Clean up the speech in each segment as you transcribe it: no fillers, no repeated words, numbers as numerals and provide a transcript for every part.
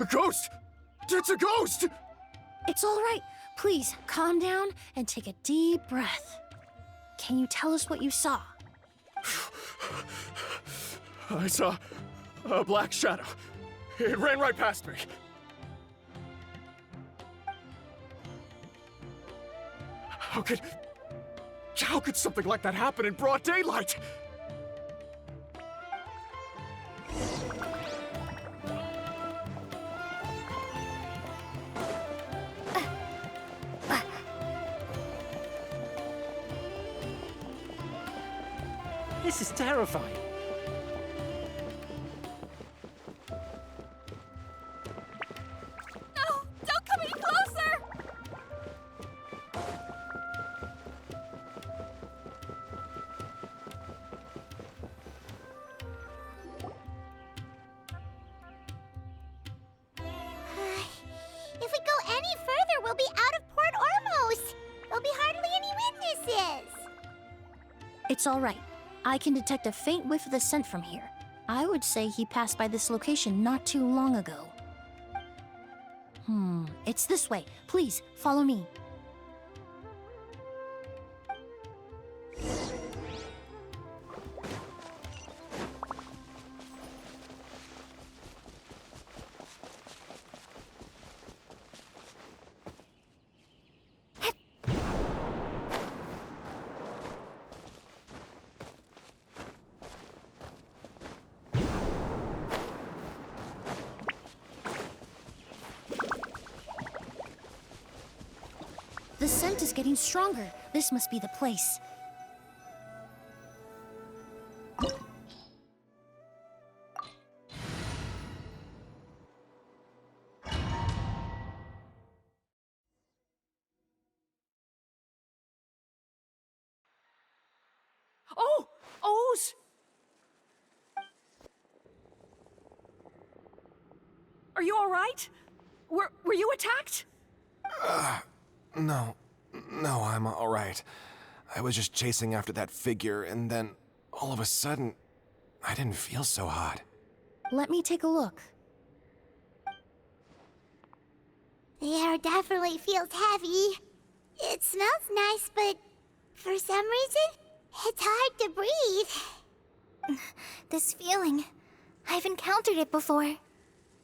A ghost! It's a ghost! It's all right. Please, calm down and take a deep breath. Can you tell us what you saw? I saw a black shadow. It ran right past me. How could something like that happen in broad daylight? This is terrifying. No! Don't come any closer! If we go any further, we'll be out of Port Ormos. There'll be hardly any witnesses. It's all right. I can detect a faint whiff of the scent from here. I would say he passed by this location not too long ago. It's this way. Please, follow me. The scent is getting stronger. This must be the place. Oh! O's! Are you all right? Were you attacked? No, I'm all right. I was just chasing after that figure, and then, all of a sudden, I didn't feel so hot. Let me take a look. The air definitely feels heavy. It smells nice, but for some reason, it's hard to breathe. This feeling, I've encountered it before.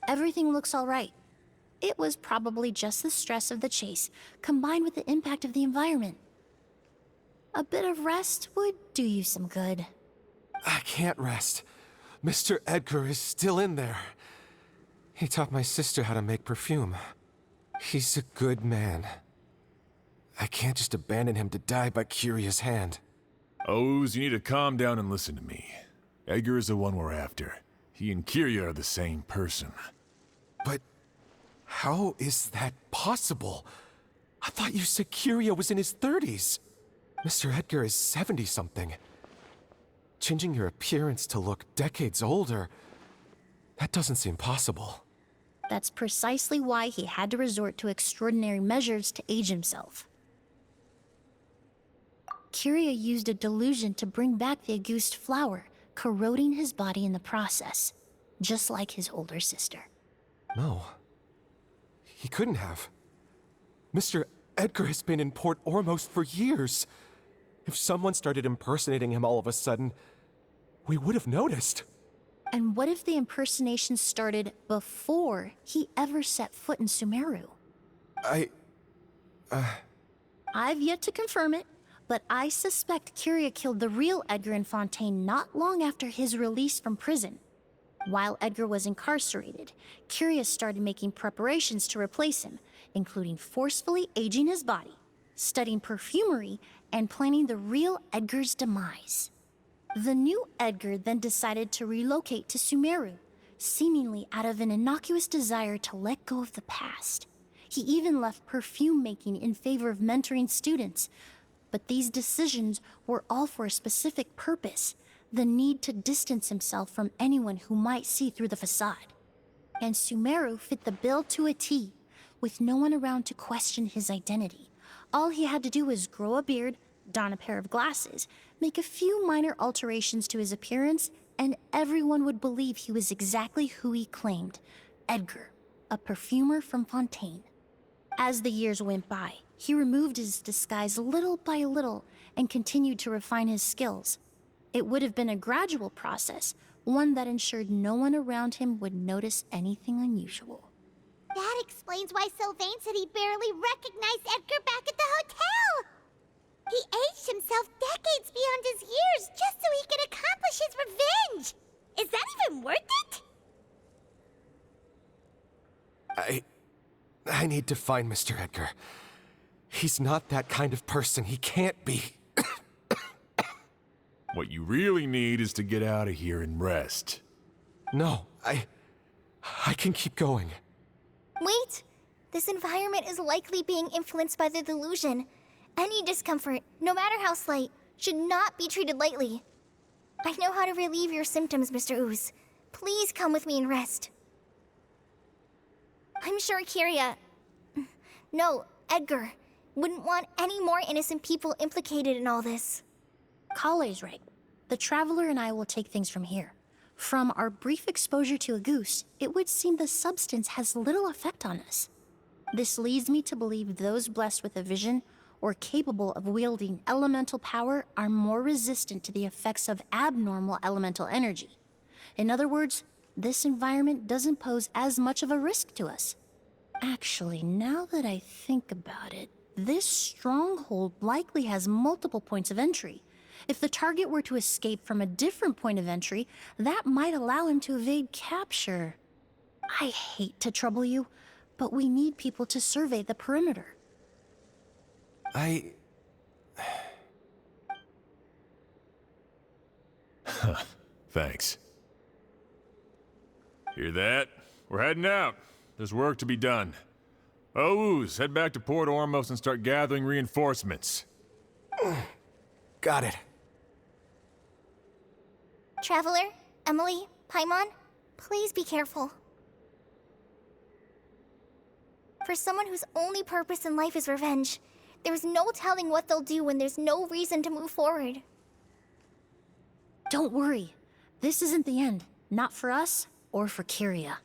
Everything looks all right. It was probably just the stress of the chase, combined with the impact of the environment. A bit of rest would do you some good. I can't rest. Mr. Edgar is still in there. He taught my sister how to make perfume. He's a good man. I can't just abandon him to die by Curia's hand. O's, you need to calm down and listen to me. Edgar is the one we're after. He and Curia are the same person. But how is that possible? I thought you said Curia was in his 30s. Mr. Edgar is 70-something. Changing your appearance to look decades older, that doesn't seem possible. That's precisely why he had to resort to extraordinary measures to age himself. Curia used a delusion to bring back the Auguste flower, corroding his body in the process, just like his older sister. No. He couldn't have. Mr. Edgar has been in Port Ormos for years. If someone started impersonating him all of a sudden, we would have noticed. And what if the impersonation started before he ever set foot in Sumeru? I've yet to confirm it, but I suspect Curia killed the real Edgar in Fontaine not long after his release from prison. While Edgar was incarcerated, Curia started making preparations to replace him, including forcefully aging his body, studying perfumery, and planning the real Edgar's demise. The new Edgar then decided to relocate to Sumeru, seemingly out of an innocuous desire to let go of the past. He even left perfume making in favor of mentoring students, but these decisions were all for a specific purpose: the need to distance himself from anyone who might see through the facade. And Sumeru fit the bill to a T, with no one around to question his identity. All he had to do was grow a beard, don a pair of glasses, make a few minor alterations to his appearance, and everyone would believe he was exactly who he claimed, Edgar, a perfumer from Fontaine. As the years went by, he removed his disguise little by little and continued to refine his skills. It would have been a gradual process, one that ensured no one around him would notice anything unusual. That explains why Sylvain said he barely recognized Edgar back at the hotel! He aged himself decades beyond his years just so he could accomplish his revenge! Is that even worth it? I need to find Mr. Edgar. He's not that kind of person. He can't be. What you really need is to get out of here and rest. No, I can keep going. Wait! This environment is likely being influenced by the delusion. Any discomfort, no matter how slight, should not be treated lightly. I know how to relieve your symptoms, Mr. Ooze. Please come with me and rest. I'm sure Kyria... No, Edgar wouldn't want any more innocent people implicated in all this. Kale's right. The Traveler and I will take things from here. From our brief exposure to a goose, it would seem the substance has little effect on us. This leads me to believe those blessed with a vision or capable of wielding elemental power are more resistant to the effects of abnormal elemental energy. In other words, this environment doesn't pose as much of a risk to us. Actually, now that I think about it, this stronghold likely has multiple points of entry. If the target were to escape from a different point of entry, that might allow him to evade capture. I hate to trouble you, but we need people to survey the perimeter. Thanks. Hear that? We're heading out. There's work to be done. Ooze, head back to Port Ormos and start gathering reinforcements. Got it. Traveler, Emily, Paimon, please be careful. For someone whose only purpose in life is revenge, there's no telling what they'll do when there's no reason to move forward. Don't worry. This isn't the end. Not for us or for Kyria.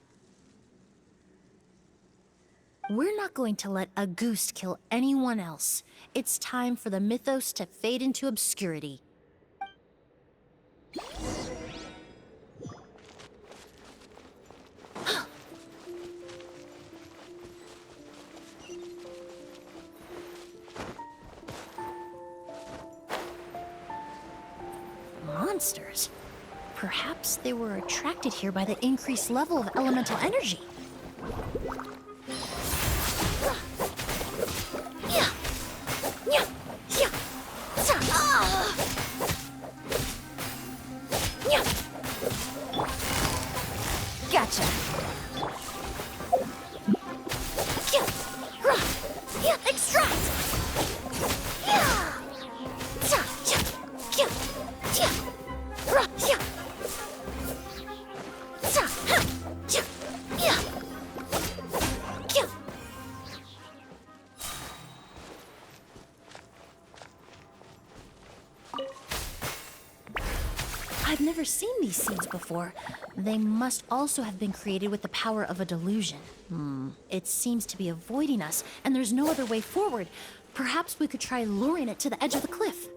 We're not going to let a goose kill anyone else. It's time for the mythos to fade into obscurity. Monsters. Perhaps they were attracted here by the increased level of elemental energy. Gotcha. Extract! I've never seen these seeds before. They must also have been created with the power of a delusion. It seems to be avoiding us, and there's no other way forward. Perhaps we could try luring it to the edge of the cliff.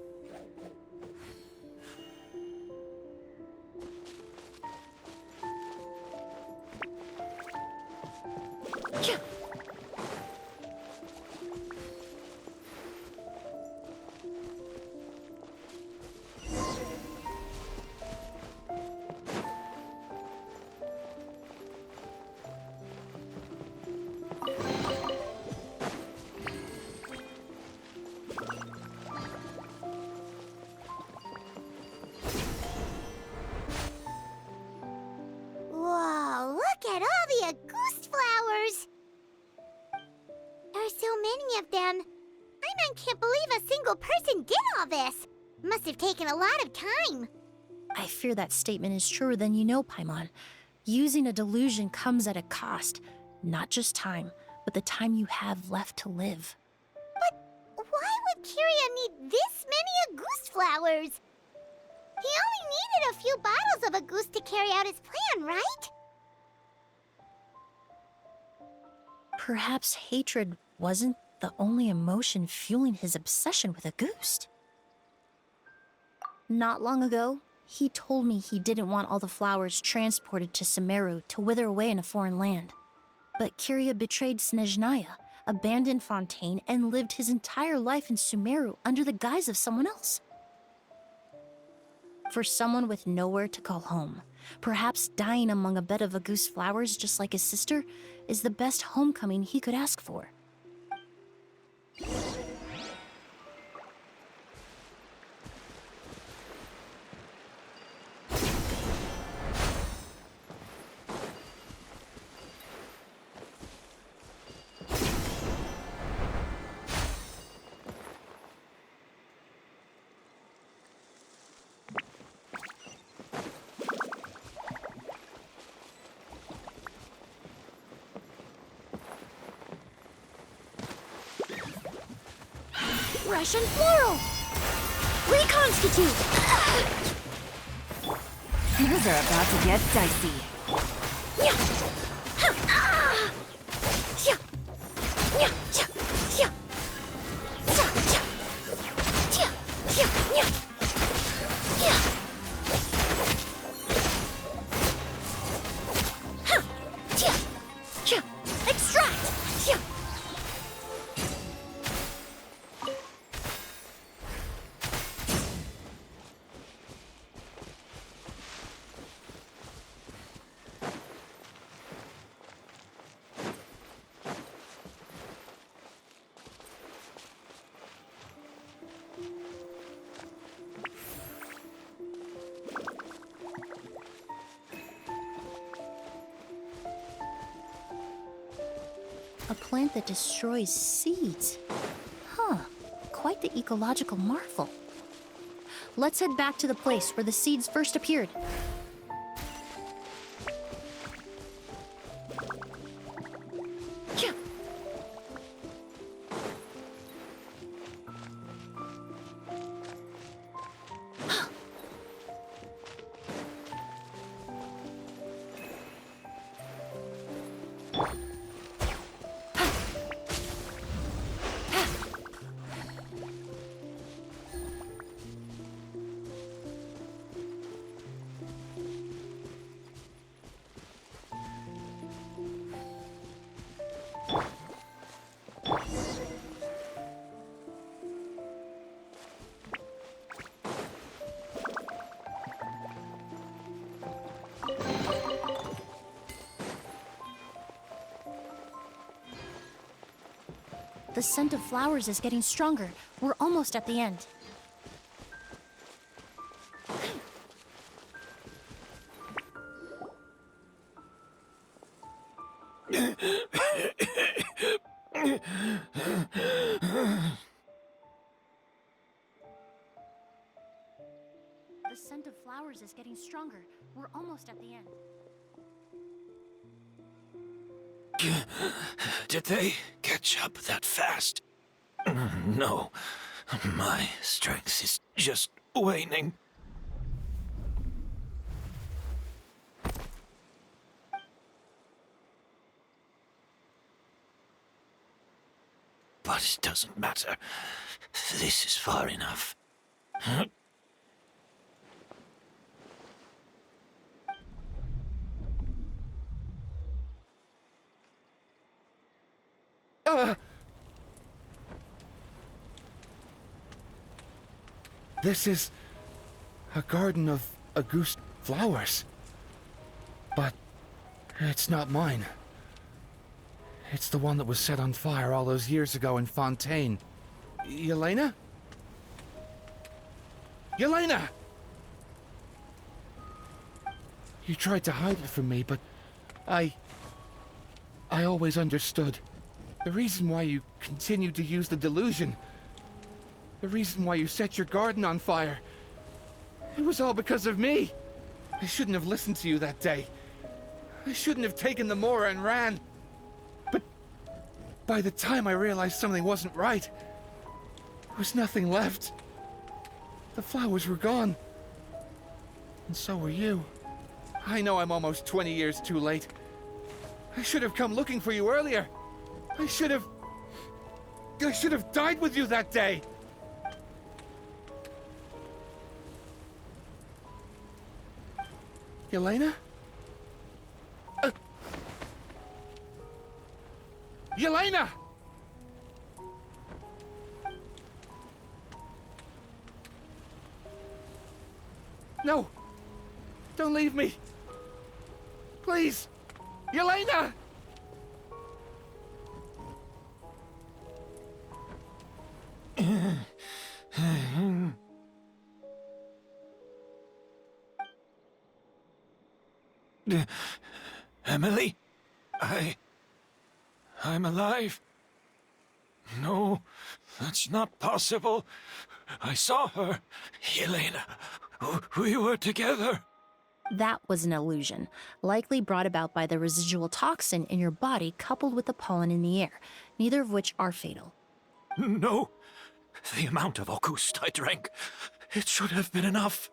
Whoa, look at all the Auguste flowers! There are so many of them. I can't believe a single person did all this. Must have taken a lot of time. I fear that statement is truer than you know, Paimon. Using a delusion comes at a cost. Not just time, but the time you have left to live. But why would Kyria need this many Auguste flowers? He only needed a few bottles of Auguste to carry out his plan, right? Perhaps hatred wasn't the only emotion fueling his obsession with a goose. Not long ago, he told me he didn't want all the flowers transported to Sumeru to wither away in a foreign land. But Kyria betrayed Snezhnaya, abandoned Fontaine, and lived his entire life in Sumeru under the guise of someone else. For someone with nowhere to call home, perhaps dying among a bed of Agus flowers just like his sister is the best homecoming he could ask for. Russian floral! Reconstitute! Things are about to get dicey. Extract! A plant that destroys seeds. Huh, quite the ecological marvel. Let's head back to the place where the seeds first appeared. The scent of flowers is getting stronger. We're almost at the end. The scent of flowers is getting stronger. We're almost at the end. Did they catch up that fast? No. My strength is just waning. But it doesn't matter. This is far enough. This is a garden of Agus flowers. But it's not mine. It's the one that was set on fire all those years ago in Fontaine. Yelena? Yelena! You tried to hide it from me, but I always understood. The reason why you continued to use the delusion, the reason why you set your garden on fire, it was all because of me. I shouldn't have listened to you that day. I shouldn't have taken the Mora and ran. But by the time I realized something wasn't right, there was nothing left. The flowers were gone. And so were you. I know I'm almost 20 years too late. I should have come looking for you earlier. I should have died with you that day. Yelena? Yelena! No! Don't leave me! Please! Yelena! Emily? I'm alive. No, that's not possible. I saw her. Yelena, we were together. That was an illusion, likely brought about by the residual toxin in your body coupled with the pollen in the air, neither of which are fatal. No, the amount of August I drank, it should have been enough.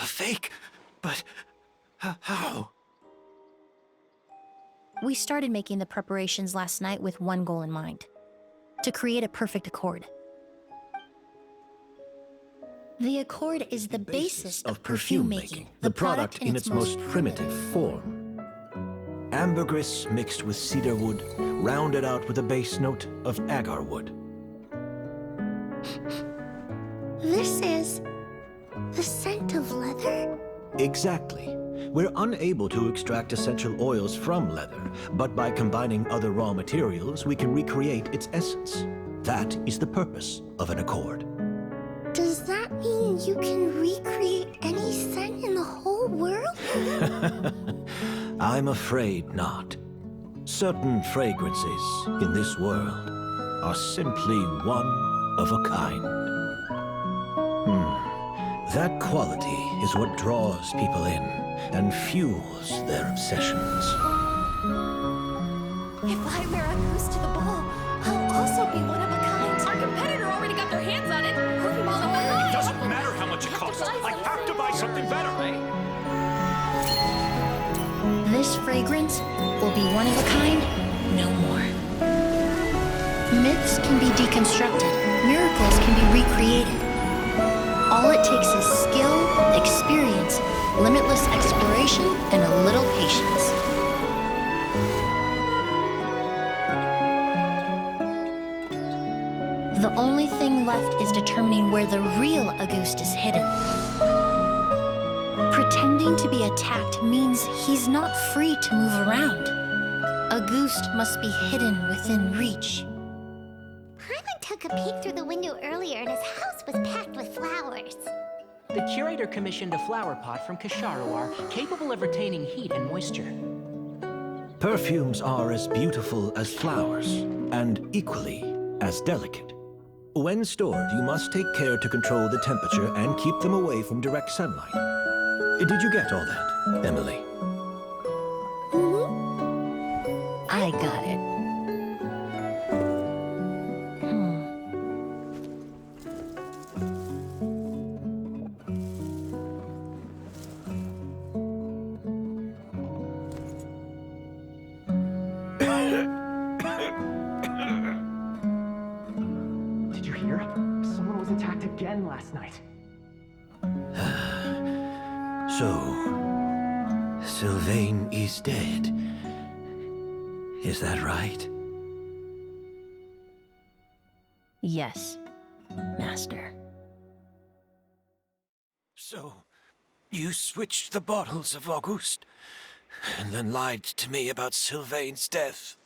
A fake? But how? We started making the preparations last night with one goal in mind: to create a perfect accord. The accord is the basis of perfume making, the product in its most primitive form. Ambergris mixed with cedarwood, rounded out with a base note of agarwood. This is the scent of leather? Exactly. We're unable to extract essential oils from leather, but by combining other raw materials, we can recreate its essence. That is the purpose of an accord. Does that mean you can recreate any scent in the whole world? I'm afraid not. Certain fragrances in this world are simply one of a kind. That quality is what draws people in and fuels their obsessions. If I wear a goose to the ball, I'll also be one of a kind. Our competitor already got their hands on it. It doesn't matter how much it costs. I have to buy something better. This fragrance will be one of a kind no more. Myths can be deconstructed. Miracles can be recreated. All it takes is skill, experience, limitless exploration, and a little patience. The only thing left is determining where the real Auguste is hidden. Pretending to be attacked means he's not free to move around. Auguste must be hidden within reach. Paimon took a peek through the window earlier and his house was packed with flowers. The curator commissioned a flower pot from Kasharawar, capable of retaining heat and moisture. Perfumes are as beautiful as flowers, and equally as delicate. When stored, you must take care to control the temperature and keep them away from direct sunlight. Did you get all that, Emily? I got it. Did you hear? Someone was attacked again last night. So, Sylvain is dead. Is that right? Yes, Master. So, you switched the bottles of Auguste, and then lied to me about Sylvain's death.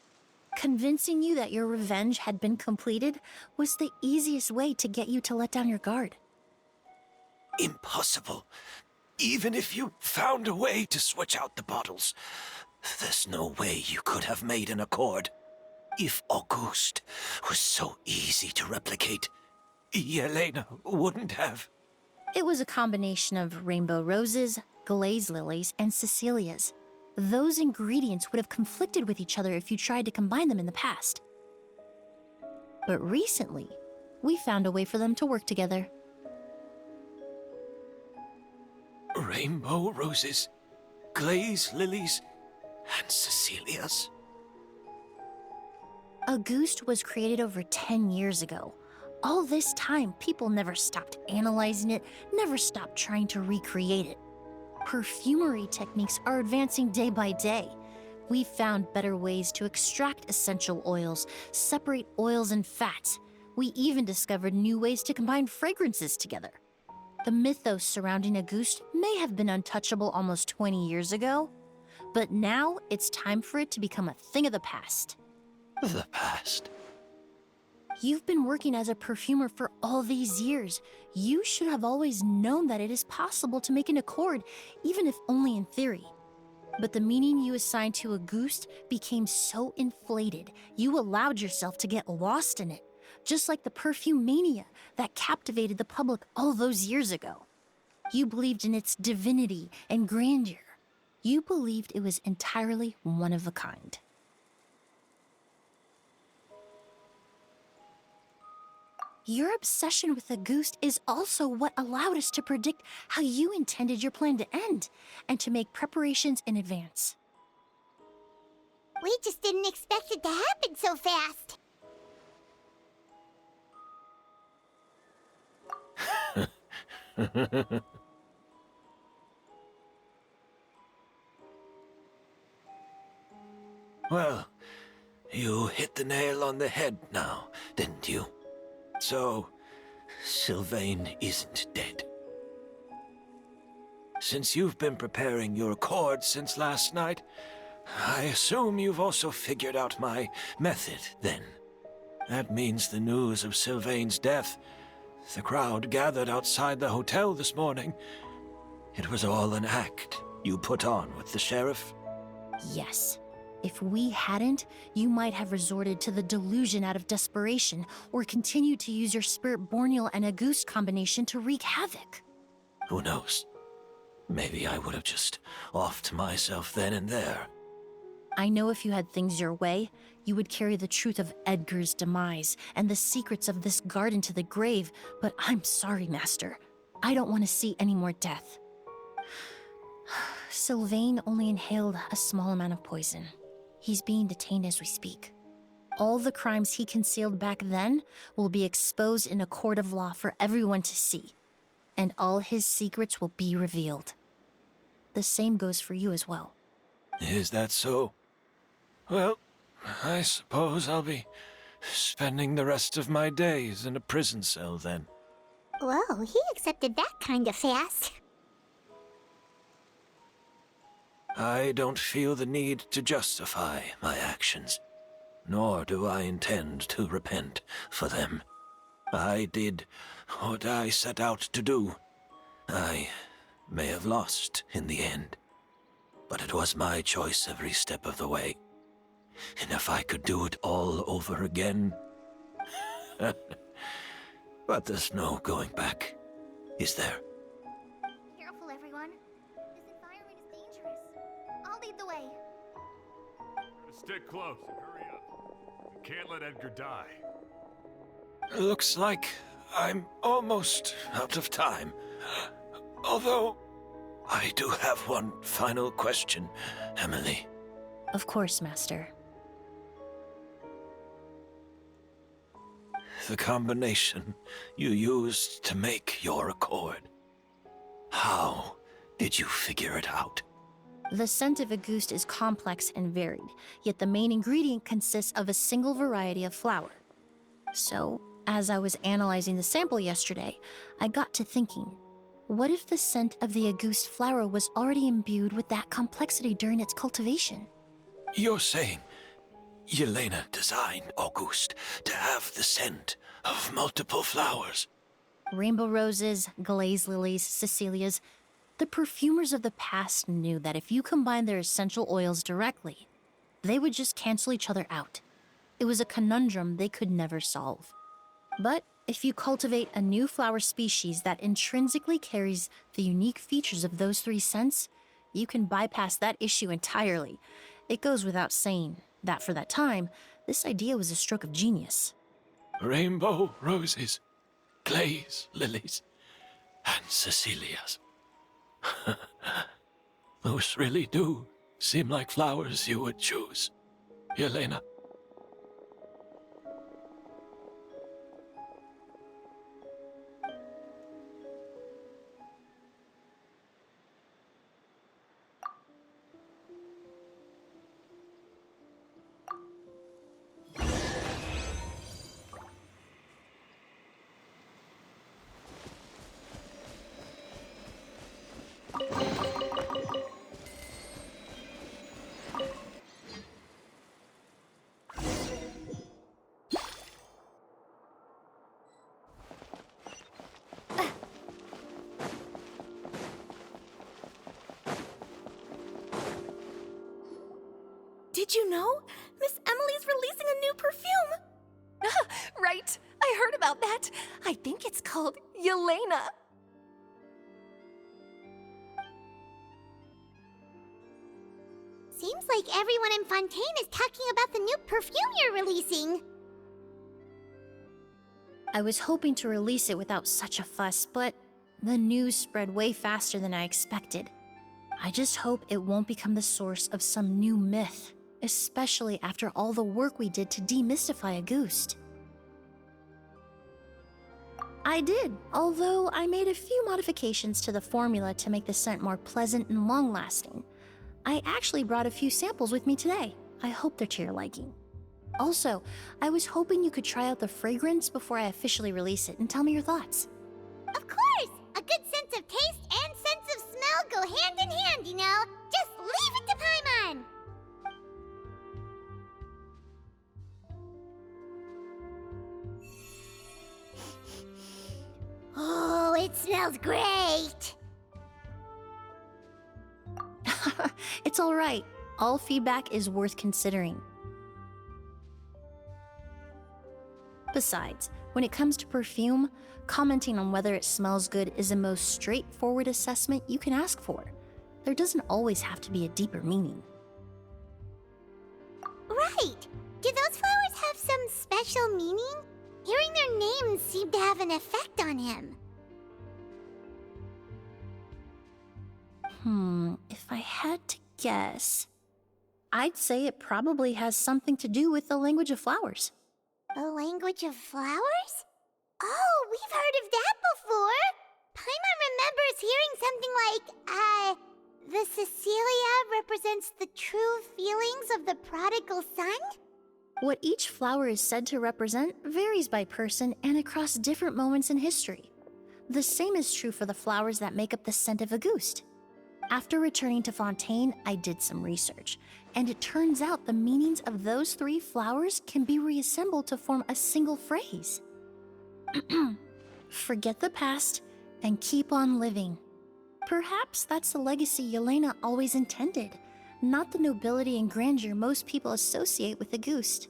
Convincing you that your revenge had been completed was the easiest way to get you to let down your guard. Impossible. Even if you found a way to switch out the bottles, there's no way you could have made an accord. If Auguste was so easy to replicate, Yelena wouldn't have. It was a combination of rainbow roses, glaze lilies, and Cecilias. Those ingredients would have conflicted with each other if you tried to combine them in the past. But recently, we found a way for them to work together. Rainbow roses, glaze lilies and Cecilias? Auguste was created over 10 years ago. All this time, people never stopped analyzing it, never stopped trying to recreate it. Perfumery techniques are advancing day by day. We've found better ways to extract essential oils, separate oils and fats. We even discovered new ways to combine fragrances together. The mythos surrounding Auguste may have been untouchable almost 20 years ago, but now it's time for it to become a thing of the past. The past? You've been working as a perfumer for all these years. You should have always known that it is possible to make an accord, even if only in theory. But the meaning you assigned to Auguste became so inflated, you allowed yourself to get lost in it, just like the perfume mania that captivated the public all those years ago. You believed in its divinity and grandeur. You believed it was entirely one of a kind. Your obsession with Auguste is also what allowed us to predict how you intended your plan to end, and to make preparations in advance. We just didn't expect it to happen so fast. Well, you hit the nail on the head now, didn't you? So, Sylvain isn't dead. Since you've been preparing your accord since last night, I assume you've also figured out my method, then. That means the news of Sylvain's death, the crowd gathered outside the hotel this morning, it was all an act you put on with the sheriff? Yes. If we hadn't, you might have resorted to the delusion out of desperation, or continued to use your Spirit Borneal and Auguste combination to wreak havoc. Who knows? Maybe I would have just offed myself then and there. I know if you had things your way, you would carry the truth of Edgar's demise and the secrets of this garden to the grave, but I'm sorry, Master. I don't want to see any more death. Sylvain only inhaled a small amount of poison. He's being detained as we speak. All the crimes he concealed back then will be exposed in a court of law for everyone to see, and all his secrets will be revealed. The same goes for you as well. Is that so? Well, I suppose I'll be spending the rest of my days in a prison cell then. Whoa, he accepted that kind of fast. I don't feel the need to justify my actions, nor do I intend to repent for them. I did what I set out to do. I may have lost in the end, but it was my choice every step of the way. And if I could do it all over again... But there's no going back, is there? Careful, everyone. This environment is dangerous. I'll lead the way. Stick close and hurry up. We can't let Edgar die. Looks like I'm almost out of time. Although, I do have one final question, Emily. Of course, Master. The combination you used to make your accord. How did you figure it out? The scent of Auguste is complex and varied, yet the main ingredient consists of a single variety of flower. So, as I was analyzing the sample yesterday, I got to thinking, what if the scent of the Auguste flower was already imbued with that complexity during its cultivation? You're saying Yelena designed Auguste to have the scent of multiple flowers? Rainbow roses, glaze lilies, Cecilias. The perfumers of the past knew that if you combined their essential oils directly, they would just cancel each other out. It was a conundrum they could never solve. But if you cultivate a new flower species that intrinsically carries the unique features of those three scents, you can bypass that issue entirely. It goes without saying that for that time, this idea was a stroke of genius. Rainbow roses, glaze lilies, and Cecilias. Those really do seem like flowers you would choose, Yelena. Did you know? Miss Emily's releasing a new perfume! Right, I heard about that. I think it's called Yelena. Seems like everyone in Fontaine is talking about the new perfume you're releasing. I was hoping to release it without such a fuss, but the news spread way faster than I expected. I just hope it won't become the source of some new myth, especially after all the work we did to demystify Auguste. I did, although I made a few modifications to the formula to make the scent more pleasant and long-lasting. I actually brought a few samples with me today. I hope they're to your liking. Also, I was hoping you could try out the fragrance before I officially release it and tell me your thoughts. Of course! A good sense of taste and sense of smell go hand in hand, you know? Just leave it to Paimon! Oh, it smells great! It's all right. All feedback is worth considering. Besides, when it comes to perfume, commenting on whether it smells good is the most straightforward assessment you can ask for. There doesn't always have to be a deeper meaning. Right! Do those flowers have some special meaning? Hearing their names seemed to have an effect on him. If I had to guess, I'd say it probably has something to do with the language of flowers. The language of flowers? Oh, we've heard of that before! Paimon remembers hearing something like, the Cecilia represents the true feelings of the prodigal son? What each flower is said to represent varies by person and across different moments in history. The same is true for the flowers that make up the scent of Auguste. After returning to Fontaine, I did some research, and it turns out the meanings of those 3 flowers can be reassembled to form a single phrase. Forget the past and keep on living. Perhaps that's the legacy Yelena always intended, not the nobility and grandeur most people associate with Auguste.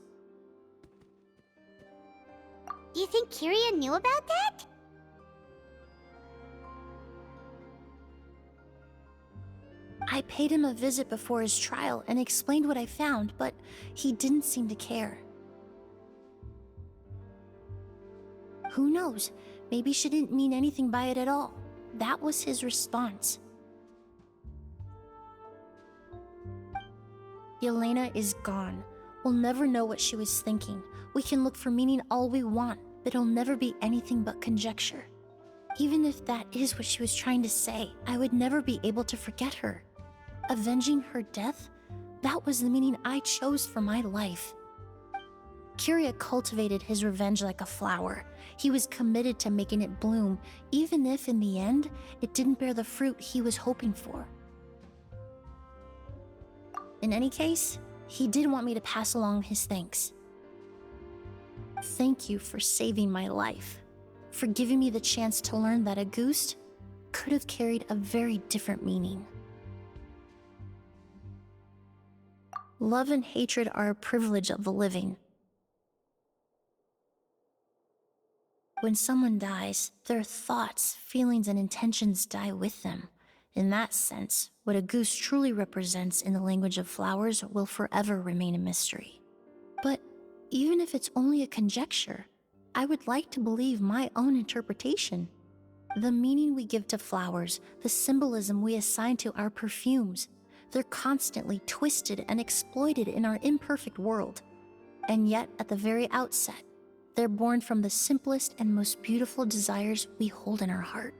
Do you think Kyria knew about that? I paid him a visit before his trial and explained what I found, but he didn't seem to care. Who knows? Maybe she didn't mean anything by it at all. That was his response. Yelena is gone. We'll never know what she was thinking. We can look for meaning all we want, but it'll never be anything but conjecture. Even if that is what she was trying to say, I would never be able to forget her. Avenging her death? That was the meaning I chose for my life. Kyria cultivated his revenge like a flower. He was committed to making it bloom, even if in the end, it didn't bear the fruit he was hoping for. In any case, he did want me to pass along his thanks. Thank you for saving my life, for giving me the chance to learn that Auguste could have carried a very different meaning. Love and hatred are a privilege of the living. When someone dies, their thoughts, feelings, and intentions die with them. In that sense, what Auguste truly represents in the language of flowers will forever remain a mystery. But even if it's only a conjecture, I would like to believe my own interpretation. The meaning we give to flowers, the symbolism we assign to our perfumes, they're constantly twisted and exploited in our imperfect world. And yet, at the very outset, they're born from the simplest and most beautiful desires we hold in our heart.